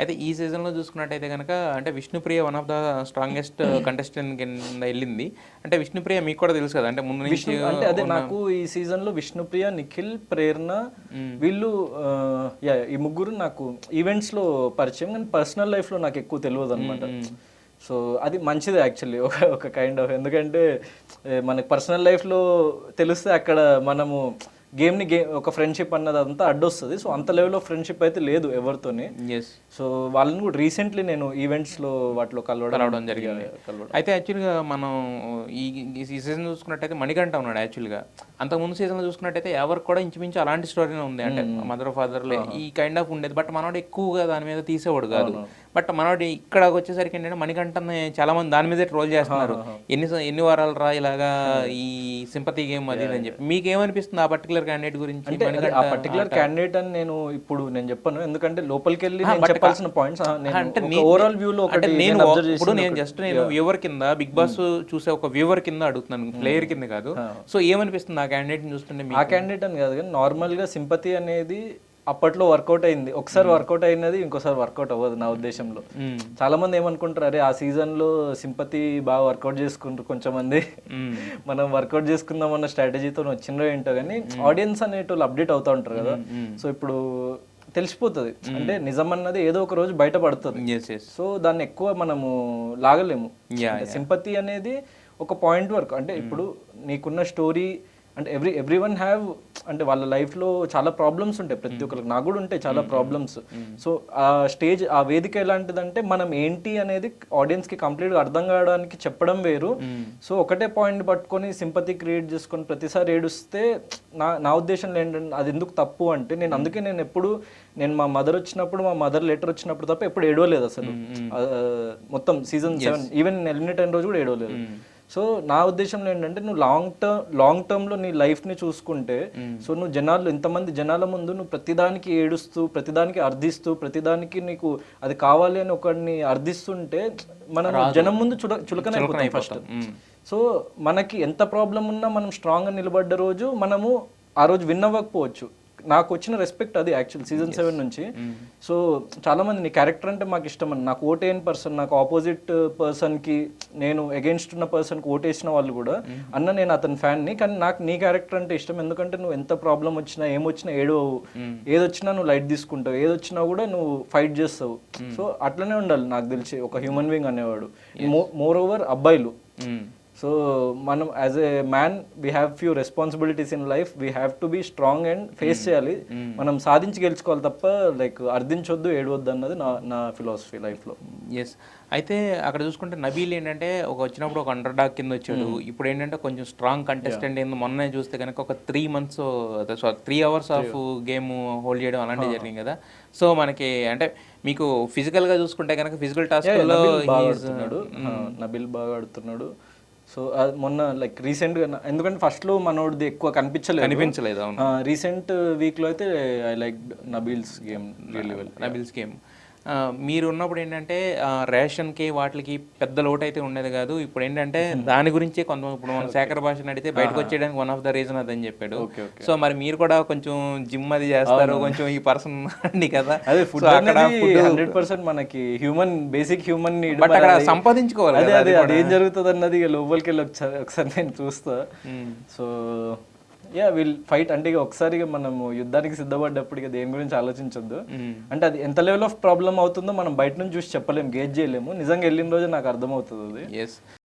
అయితే ఈ సీజన్‌లో చూసుకున్నట్టయితే గనక అంటే Vishnupriya one of the strongest contestant కింద ఎళ్ళింది. అంటే విష్ణుప్రియ మీకు కూడా తెలుసు కదా! అంటే ముందు నుంచి అంటే అదే ఉన్న నాకు ఈ సీజన్‌లో విష్ణుప్రియ, నిఖిల్, ప్రేరణ హ్మ్. వీళ్ళు ఈ ముగ్గురు నాకు ఈవెంట్స్‌లో పరిచయం. కానీ పర్సనల్ లైఫ్‌లో నాకు ఎక్కువ తెలవదనమాట. సో అది మంచిదే యాక్చువల్లీ ఒక కైండ్ ఆఫ్. ఎందుకంటే మనకి పర్సనల్ లైఫ్‌లో తెలిస్తే అక్కడ మనము గేమ్ ఒక ఫ్రెండ్షిప్ అన్నదంతా అడ్డొస్తది. సో అంత లెవెల్ ఆఫ్ ఫ్రెండ్షిప్ అయితే లేదు ఎవరితోని. యెస్. సో వాళ్ళని కూడా రీసెంట్లీ నేను ఈవెంట్స్‌లో వాటిలో కలవడం జరిగింది. అయితే యాక్చువల్‌గా మనం ఈ ఈ సీజన్ చూసుకున్నట్టయితే మణికంఠ ఉన్నాడు యాక్చువల్‌గా. అంతకుముందు సీజన్‌లో చూసుకున్నట్టయితే ఎవరికి కూడా ఇంచుమించు అలాంటి స్టోరీనే ఉంది. అంటే మదర్ ఫాదర్‌లే ఈ కైండ్ ఆఫ్ ఉండేది. బట్ మనోడు ఎక్కువగా దాని మీద తీసేవాడు కాదు. బట్ మనోడు ఇక్కడికి వచ్చేసరికి ఏంటంటే మణికంఠని చాలా మంది దాని మీదే ట్రోల్ చేస్తున్నారు. ఎన్ని వారాలు రా ఇలాగా ఈ సింపతి గేమ్ అది అని చెప్పి. మీకేమనిపిస్తుంది ఆ పర్టికులర్ క్యాండిడేట్ గురించి? అంటే ఆ పర్టికులర్ క్యాండిడేట్ అని నేను చెప్పను. ఎందుకంటే లోపలికి వెళ్ళి నేను చెప్పాల్సిన పాయింట్స్ అంటే ఓవరాల్ వ్యూలో ఒకటి నేను ఇప్పుడు నేను వ్యూవర్ కింద బిగ్ బాస్ చూసే ఒక వ్యూవర్ కింద అడుగుతున్నాను, ప్లేయర్ కింద కాదు. సో ఏమనిపిస్తుంది ఆ క్యాండిడేట్ చూస్తుంటే? ఆ క్యాండిడేట్ అని కాదు కానీ నార్మల్ గా సింపతి అనేది అప్పట్లో వర్కౌట్ అయింది. ఒకసారి వర్కౌట్ అయినది ఇంకోసారి వర్కౌట్ అవ్వదు నా ఉద్దేశంలో. చాలా మంది ఏమనుకుంటారు, అరే ఆ సీజన్ లో సింపతి బాగా వర్కౌట్ చేసుకుంటారు కొంచెం మంది, మనం వర్కౌట్ చేసుకుందాం అన్న స్ట్రాటజీతో వచ్చిందో ఏంటో కానీ ఆడియన్స్ అనేటోళ్ళు అప్డేట్ అవుతూ ఉంటారు కదా. సో ఇప్పుడు తెలిసిపోతుంది అంటే నిజం అన్నది ఏదో ఒక రోజు బయటపడుతుంది. సో దాన్ని ఎక్కువ మనము లాగలేము. సింపతి అనేది ఒక పాయింట్ వరకు. అంటే ఇప్పుడు నీకున్న స్టోరీ అంటే ఎవ్రీ వన్ హ్యావ్ అంటే వాళ్ళ లైఫ్లో చాలా ప్రాబ్లమ్స్ ఉంటాయి ప్రతి ఒక్కరికి. నాకు కూడా ఉంటాయి చాలా ప్రాబ్లమ్స్. సో ఆ స్టేజ్ ఆ వేదిక ఎలాంటిదంటే మనం ఏంటి అనేది ఆడియన్స్కి కంప్లీట్గా అర్థం కావడానికి చెప్పడం వేరు. సో ఒకటే పాయింట్ పట్టుకొని సింపతి క్రియేట్ చేసుకొని ప్రతిసారి ఏడుస్తే నా ఉద్దేశంలో ఏంటంటే అది ఎందుకు తప్పు అంటే అందుకే నేను మా మదర్ వచ్చినప్పుడు, మా మదర్ లెటర్ వచ్చినప్పుడు తప్ప ఎప్పుడు ఏడవలేదు అసలు. మొత్తం సీజన్ 7 ఈవెన్ ఎలిమినేట్ అయిన రోజు కూడా ఏడవలేదు. సో నా ఉద్దేశంలో ఏంటంటే నువ్వు లాంగ్ టర్మ్లో నీ లైఫ్ని చూసుకుంటే, సో నువ్వు ఇంతమంది జనాల ముందు నువ్వు ప్రతిదానికి ఏడుస్తూ, ప్రతిదానికి అర్థిస్తూ, ప్రతిదానికి నీకు అది కావాలి అని ఒకరిని అర్థిస్తుంటే మనం జనం ముందు చులకనైపోతాం ఫస్ట్. సో మనకి ఎంత ప్రాబ్లం ఉన్నా మనం స్ట్రాంగ్గా నిలబడ్డ రోజు మనము ఆ రోజు విన్ అవ్వకపోవచ్చు. నాకు వచ్చిన రెస్పెక్ట్ అది యాక్చువల్ సీజన్ 7 నుంచి. సో చాలా మంది నీ క్యారెక్టర్ అంటే మాకు ఇష్టం అని, నాకు ఓటేయని పర్సన్, నాకు ఆపోజిట్ పర్సన్కి నేను అగేన్స్ట్ ఉన్న పర్సన్కి ఓటేసిన వాళ్ళు కూడా అన్న నేను అతని ఫ్యాన్ని, కానీ నాకు నీ క్యారెక్టర్ అంటే ఇష్టం. ఎందుకంటే నువ్వు ఎంత ప్రాబ్లం వచ్చినా ఏమొచ్చినా ఏడవవు, ఏదొచ్చినా నువ్వు లైట్ తీసుకుంటావు, ఏదొచ్చినా కూడా నువ్వు ఫైట్ చేస్తావు. సో అట్లనే ఉండాలి నాకు తెలిసి ఒక హ్యూమన్ బీయింగ్ అనేవాడు. మోర్ ఓవర్ అబ్బాయిలు. సో మనం as a man we have few responsibilities in life. We have to be strong and face చేయాలి. మనం సాధించి గెలుచుకోవాలి తప్ప లైక్ అర్థించొద్దు, ఏడవద్దు అన్నది నా ఫిలాసఫీ లైఫ్లో. ఎస్. అయితే అక్కడ చూసుకుంటే నబీల్ ఏంటంటే వచ్చినప్పుడు ఒక అండర్ డాగ్ కింద వచ్చాడు. ఇప్పుడు ఏంటంటే కొంచెం స్ట్రాంగ్ కంటెస్టెంట్ ఏందో. మొన్న చూస్తే కనుక ఒక 3 hours ఆఫ్ గేమ్ హోల్డ్ చేయడం అలాంటివి జరిగింది కదా. సో మనకి అంటే మీకు ఫిజికల్గా చూసుకుంటే కనుక ఫిజికల్ టాస్క్లో నబీల్ బాగా ఆడుతున్నాడు. సో మొన్న లైక్ రీసెంట్గా, ఎందుకంటే ఫస్ట్లో మనోడిది ఎక్కువ కనిపించలేదు. రీసెంట్ వీక్లో అయితే I like Nabeel's game really well. Nabeel's game మీరు ఉన్నప్పుడు ఏంటంటే రేషన్కి వాటికి పెద్ద లోటు అయితే ఉండేది కాదు. ఇప్పుడు ఏంటంటే దాని గురించే ఇప్పుడు మనం శేఖర్ భాషను అడిగితే బయటకు వచ్చేయడానికి వన్ ఆఫ్ ద రీజన్ అదని చెప్పాడు. సో మరి మీరు కూడా కొంచెం జిమ్ అది చేస్తారు, కొంచెం ఈ పర్సన్ అండి కదా. అదే ఫుడ్ 100% మనకి బేసిక్ హ్యూమన్ నీడ్. బట్ అక్కడ సంపాదించుకోవాలి. అదే ఏం జరుగుతుంది అన్నది లోపలికి వెళ్ళి ఒకసారి నేను చూస్తా. So will fight. అంటే ఒకసారి మనము యుద్ధానికి సిద్ధపడ్డప్పుడు ఇక దేని గురించి ఆలోచించొద్దు. అంటే అది ఎంత లెవెల్ ఆఫ్ ప్రాబ్లం అవుతుందో మనం బయట నుంచి చూసి చెప్పలేము, గేజ్ చేయలేము. నిజంగా వెళ్ళిన రోజు నాకు అర్థమవుతుంది అది.